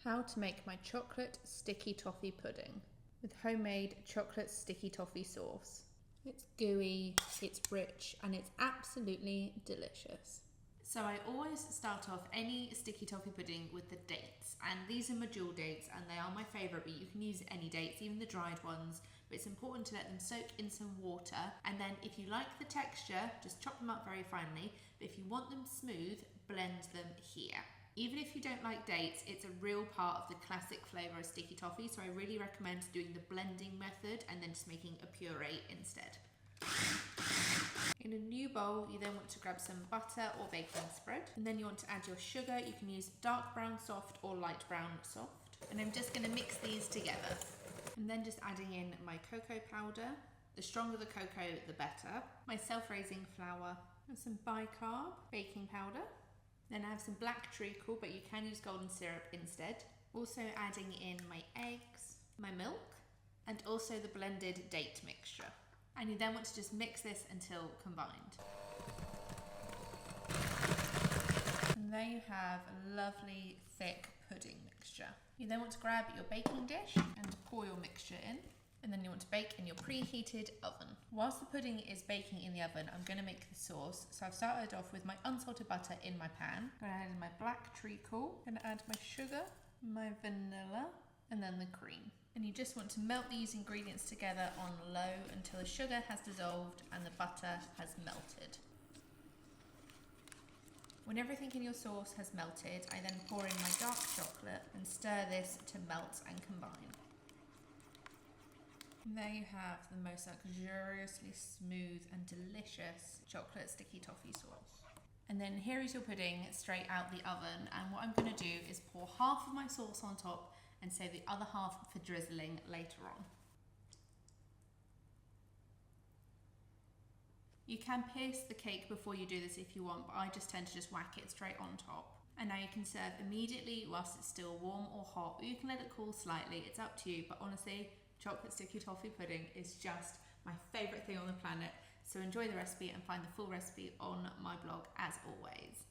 How to make my chocolate sticky toffee pudding with homemade chocolate sticky toffee sauce. It's gooey, it's rich, and it's absolutely delicious. So I always start off any sticky toffee pudding with the dates, and these are my jewel dates and they are my favourite, but you can use any dates, even the dried ones, but it's important to let them soak in some water, and then if you like the texture, just chop them up very finely, but if you want them smooth, blend them here. Even if you don't like dates, it's a real part of the classic flavour of sticky toffee, so I really recommend doing the blending method and then just making a puree instead. In a new bowl, you then want to grab some butter or baking spread, and then you want to add your sugar. You can use dark brown soft or light brown soft. And I'm just going to mix these together. And then just adding in my cocoa powder. The stronger the cocoa, the better. My self-raising flour, and some bicarb baking powder. Then I have some black treacle, but you can use golden syrup instead. Also adding in my eggs, my milk, and also the blended date mixture. And you then want to just mix this until combined. And there you have a lovely thick pudding mixture. You then want to grab your baking dish and pour your mixture in. And then you want to bake in your preheated oven. Whilst the pudding is baking in the oven, I'm going to make the sauce. So I've started off with my unsalted butter in my pan. I'm going to add in my black treacle. I'm going to add my sugar, my vanilla, and then the cream. And you just want to melt these ingredients together on low until the sugar has dissolved and the butter has melted. When everything in your sauce has melted, I then pour in my dark chocolate and stir this to melt and combine. And there you have the most luxuriously smooth and delicious chocolate sticky toffee sauce. And then here is your pudding straight out the oven, and what I'm going to do is pour half of my sauce on top and save the other half for drizzling later on. You can pierce the cake before you do this if you want, but I just tend to just whack it straight on top. And now you can serve immediately whilst it's still warm or hot, or you can let it cool slightly, it's up to you, but honestly, chocolate sticky toffee pudding is just my favourite thing on the planet. So enjoy the recipe and find the full recipe on my blog as always.